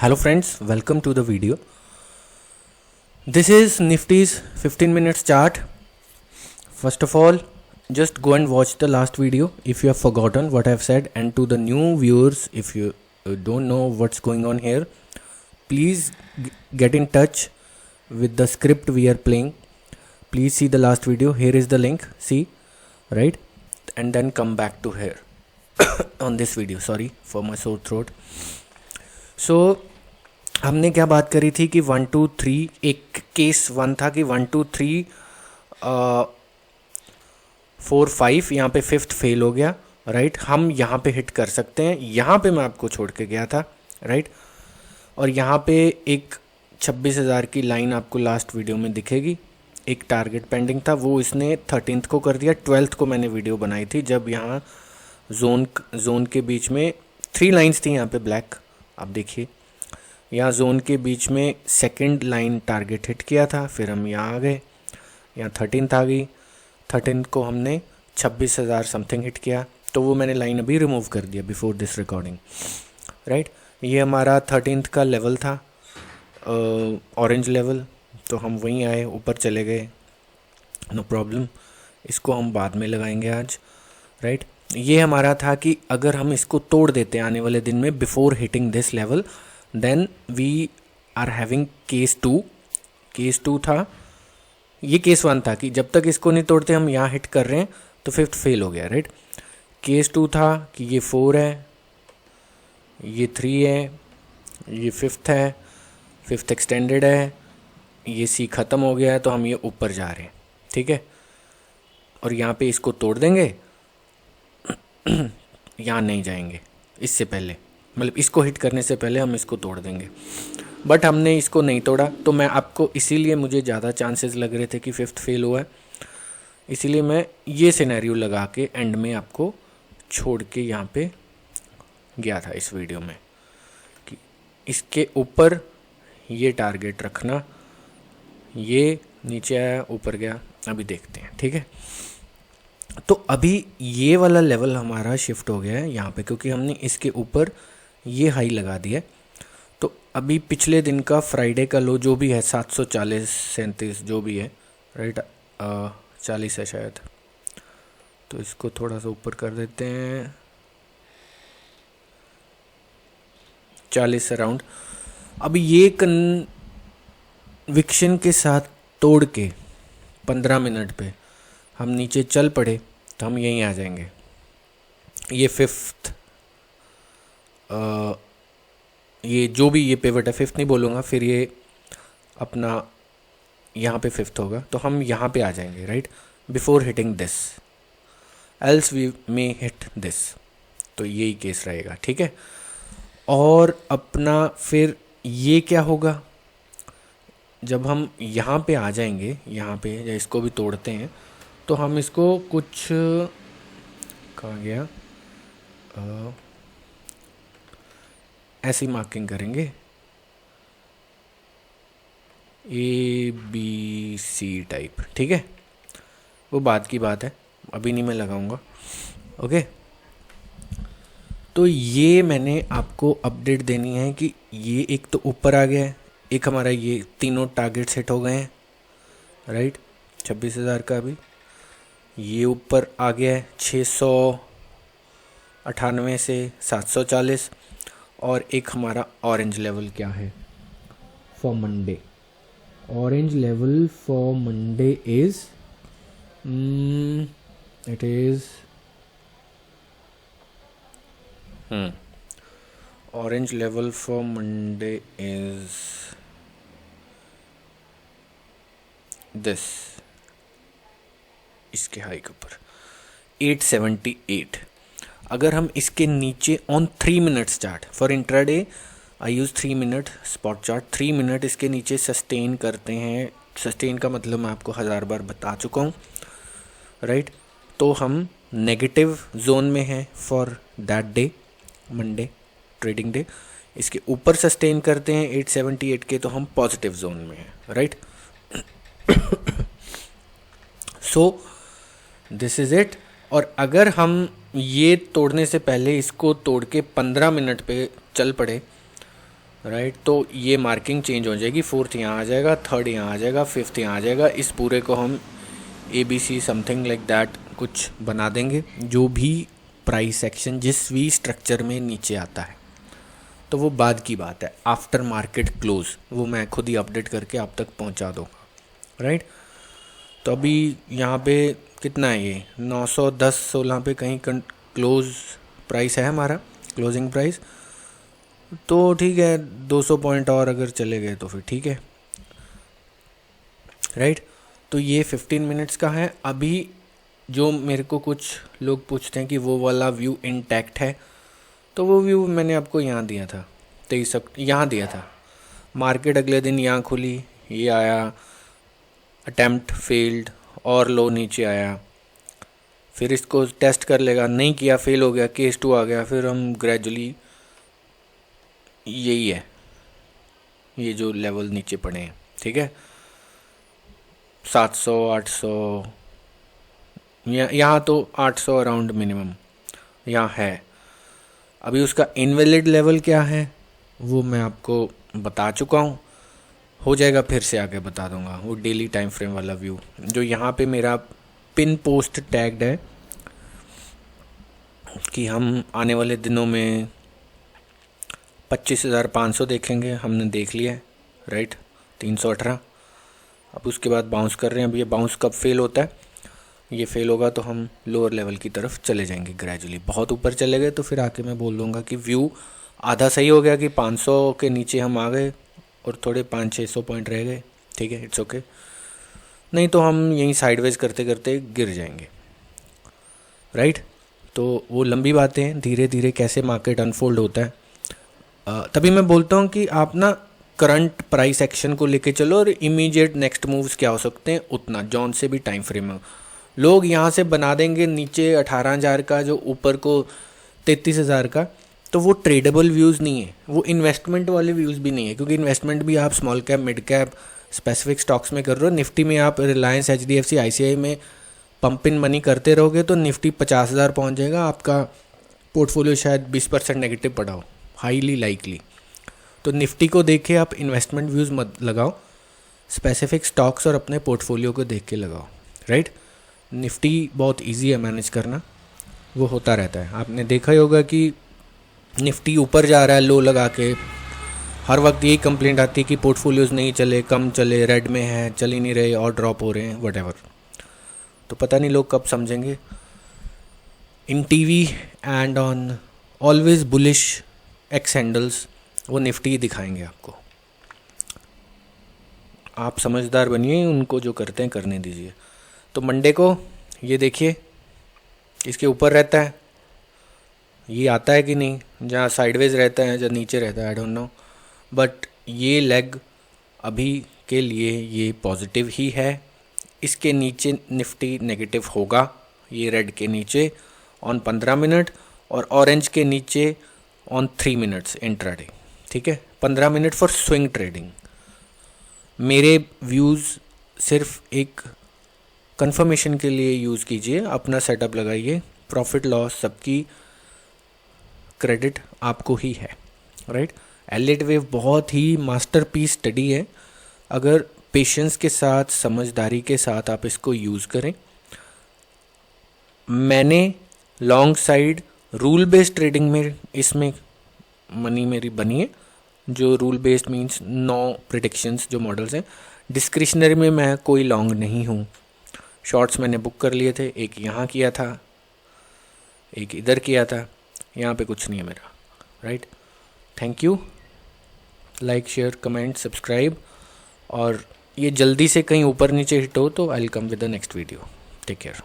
Hello friends, welcome to the video. This is Nifty's 15 minutes chart. First of all, just go and watch the last video if you have forgotten what I have said, and to the new viewers, if you don't know what's going on here, please get in touch with the script we are playing. Please see the last video. Here is the link, see, right? And then come back to here on this video. Sorry for my sore throat. सो हमने क्या बात करी थी कि 1 2 3 एक case 1 था कि 1 2 3 4 5 यहाँ पे फिफ्थ फेल हो गया, राइट। हम यहाँ पे हिट कर सकते हैं, यहाँ पे मैं आपको छोड़ के गया था, राइट। और यहाँ पे एक 26,000 की लाइन आपको लास्ट वीडियो में दिखेगी। एक टारगेट पेंडिंग था, वो इसने 13th को कर दिया। 12th को मैंने वीडियो बनाई थी जब यहाँ जोन के बीच में 3 लाइन्स थी यहाँ पे ब्लैक, आप देखिए यहाँ जोन के बीच में सेकंड लाइन टारगेट हिट किया था। फिर हम यहाँ आ गए, यहाँ 13th आ गई। 13th को हमने 26,000 समथिंग हिट किया, तो वो मैंने लाइन अभी रिमूव कर दिया बिफोर दिस रिकॉर्डिंग, राइट। ये हमारा 13th का लेवल था, ऑरेंज लेवल, तो हम वहीं आए, ऊपर चले गए, नो प्रॉब्लम। इसको हम बाद में लगाएंगे आज, राइट। ये हमारा था कि अगर हम इसको तोड़ देते आने वाले दिन में before hitting this level, then we are having case 2। Case 2 था, ये केस 1 था कि जब तक इसको नहीं तोड़ते हम यहाँ हिट कर रहे हैं तो फिफ्थ फेल हो गया, राइट। केस 2 था कि ये 4 है, ये 3 है, ये फिफ्थ है, फिफ्थ एक्सटेंडेड है, ये सी ख़त्म हो गया है, तो हम ये ऊपर जा रहे हैं, ठीक है। और यहाँ पे इसको तोड़ देंगे, यहाँ नहीं जाएंगे इससे पहले, मतलब इसको हिट करने से पहले हम इसको तोड़ देंगे। बट हमने इसको नहीं तोड़ा, तो मैं आपको, इसीलिए मुझे ज़्यादा चांसेस लग रहे थे कि फिफ्थ फेल हुआ है, इसीलिए मैं ये सिनेरियो लगा के एंड में आपको छोड़ के यहाँ पे गया था इस वीडियो में कि इसके ऊपर ये टारगेट रखना। ये नीचे आया, ऊपर गया, अभी देखते हैं, ठीक है। तो अभी ये वाला लेवल हमारा शिफ्ट हो गया है यहाँ पे, क्योंकि हमने इसके ऊपर ये हाई लगा दिया। तो अभी पिछले दिन का फ्राइडे का लो जो भी है 740 37 जो भी है, राइट, 40 है शायद, तो इसको थोड़ा सा ऊपर कर देते हैं, 40 अराउंड। अभी ये कन्विक्शन के साथ तोड़ के 15 मिनट पे हम नीचे चल पड़े तो हम यहीं आ जाएंगे। ये फिफ्थ, ये जो भी ये पिवट है, फिफ्थ नहीं बोलूँगा, फिर ये अपना यहाँ पे फिफ्थ होगा, तो हम यहाँ पे आ जाएंगे, right, before hitting this, else we may hit this. तो यही केस रहेगा, ठीक है। और अपना फिर ये क्या होगा, जब हम यहाँ पे आ जाएंगे, यहाँ पे या इसको भी तोड़ते हैं, तो हम इसको कुछ, कहाँ गया, ऐसी मार्किंग करेंगे, ABC टाइप, ठीक है। वो बाद की बात है, अभी नहीं मैं लगाऊंगा, ओके। तो ये मैंने आपको अपडेट देनी है कि ये एक तो ऊपर आ गया है, एक हमारा ये तीनों टारगेट सेट हो गए हैं, राइट, 26,000 का। अभी ये ऊपर आ गया है 698 से 740, और एक हमारा ऑरेंज लेवल क्या है for Monday. Orange level for Monday is it is orange level for Monday is this, इसके हाई के ऊपर 878। अगर हम इसके नीचे on 3 minutes chart for intraday, I use 3 minute spot chart, 3 minute इसके नीचे सस्टेन करते हैं। सस्टेन का मतलब मैं आपको 1000 बार बता चुका हूँ, राइट। तो हम नेगेटिव जोन में हैं for that day, Monday trading day. इसके ऊपर सस्टेन करते हैं 878 के, तो हम पॉजिटिव जोन में हैं, right. So this is it. और अगर हम ये तोड़ने से पहले इसको तोड़ के 15 मिनट पे चल पड़े, राइट। तो ये मार्किंग चेंज हो जाएगी, फोर्थ यहाँ आ जाएगा, थर्ड यहाँ आ जाएगा, फिफ्थ यहाँ आ जाएगा। इस पूरे को हम ABC समथिंग लाइक दैट कुछ बना देंगे, जो भी प्राइस सेक्शन जिस भी स्ट्रक्चर में नीचे आता है। तो वो बाद की बात है, आफ्टर मार्केट क्लोज वो मैं खुद ही अपडेट करके आप तक पहुंचा दूँगा, राइट। तो अभी यहाँ पे कितना है, ये 910-16 पे कहीं क्लोज प्राइस है हमारा, क्लोजिंग प्राइस। तो ठीक है, 200 पॉइंट और अगर चले गए तो फिर ठीक है, राइट। तो ये 15 मिनट्स का है। अभी जो मेरे को कुछ लोग पूछते हैं कि वो वाला व्यू इंटैक्ट है, तो वो व्यू मैंने आपको यहाँ दिया था, 23 यहाँ दिया था। मार्केट अगले दिन यहाँ खुली, ये आया, अटैम्प्ट फेल्ड और लो नीचे आया, फिर इसको टेस्ट कर लेगा, नहीं किया, फेल हो गया, केस 2 आ गया, फिर हम ग्रेजुअली यही है, ये जो लेवल नीचे पड़े हैं, ठीक है, 700 800, यहाँ तो 800 अराउंड मिनिमम यहाँ है। अभी उसका इनवैलिड लेवल क्या है वो मैं आपको बता चुका हूँ, हो जाएगा फिर से आगे बता दूंगा। वो डेली टाइम फ्रेम वाला व्यू जो यहाँ पे मेरा पिन पोस्ट टैग्ड है कि हम आने वाले दिनों में 25,500 देखेंगे, हमने देख लिया है, राइट, 318। अब उसके बाद बाउंस कर रहे हैं। अब ये बाउंस कब फेल होता है, ये फेल होगा तो हम लोअर लेवल की तरफ चले जाएंगे ग्रेजुअली। बहुत ऊपर चले गए तो फिर आके मैं बोल दूँगा कि व्यू आधा सही हो गया कि 500 के नीचे हम आ गए और थोड़े 500-600 पॉइंट रह गए, ठीक है, इट्स ओके। नहीं तो हम यहीं साइडवेज करते करते गिर जाएंगे, राइट। तो वो लंबी बातें हैं, धीरे धीरे कैसे मार्केट अनफोल्ड होता है। तभी मैं बोलता हूँ कि आप ना करंट प्राइस एक्शन को लेके चलो और इमीडिएट नेक्स्ट मूव्स क्या हो सकते हैं उतना, जॉन से भी टाइम फ्रेम में। लोग यहाँ से बना देंगे नीचे 18,000 का, जो ऊपर को 33,000 का, तो वो ट्रेडेबल व्यूज़ नहीं है, वो इन्वेस्टमेंट वाले व्यूज़ भी नहीं है, क्योंकि इन्वेस्टमेंट भी आप small cap, mid cap, specific stocks में कर रहे हो। निफ्टी में आप रिलायंस, HDFC, ICICI में पंप इन मनी करते रहोगे तो निफ्टी 50,000 पहुँच जाएगा, आपका पोर्टफोलियो शायद 20% नेगेटिव पड़ा हो, हाईली लाइकली। तो निफ्टी को देख के आप इन्वेस्टमेंट व्यूज़ मत लगाओ, स्पेसिफिक स्टॉक्स और अपने पोर्टफोलियो को देख के लगाओ, राइट। निफ्टी बहुत इजी है मैनेज करना, वो होता रहता है। आपने देखा ही होगा कि निफ्टी ऊपर जा रहा है लो लगा के, हर वक्त यही कंप्लेंट आती है कि पोर्टफोलियोज़ नहीं चले, कम चले, रेड में है, चल ही नहीं रहे और ड्रॉप हो रहे हैं, वटेवर। तो पता नहीं लोग कब समझेंगे। इन TV and on always bullish X handles वो निफ्टी ही दिखाएंगे आपको। आप समझदार बनिए, उनको जो करते हैं करने दीजिए। तो मंडे को ये देखिए, इसके ऊपर रहता है, ये आता है कि नहीं, जहाँ साइडवेज रहता है, जहाँ नीचे रहता है, आई डोंट नो, बट ये लेग अभी के लिए ये पॉजिटिव ही है। इसके नीचे निफ्टी नेगेटिव होगा, ये रेड के नीचे ऑन 15 मिनट और ऑरेंज के नीचे ऑन 3 मिनट्स इंट्राडे, ठीक है, 15 मिनट फॉर स्विंग ट्रेडिंग। मेरे व्यूज़ सिर्फ एक कंफर्मेशन के लिए यूज़ कीजिए, अपना सेटअप लगाइए, प्रॉफिट लॉस सबकी क्रेडिट आपको ही है, राइट। एलियट वेव बहुत ही मास्टरपीस स्टडी है, अगर पेशेंस के साथ, समझदारी के साथ आप इसको यूज़ करें। मैंने long side rule based trading में इसमें मनी मेरी बनी है, जो रूल बेस्ड मींस 9 प्रिडिक्शंस जो मॉडल्स हैं। डिस्क्रिशनरी में मैं कोई लॉन्ग नहीं हूँ। शॉर्ट्स मैंने बुक कर लिए थे, एक यहाँ किया था, एक इधर किया था, यहाँ पे कुछ नहीं है मेरा, right. Thank you, like, share, comment, subscribe, और ये जल्दी से कहीं ऊपर नीचे हिट हो तो I will come with the next video. Take care.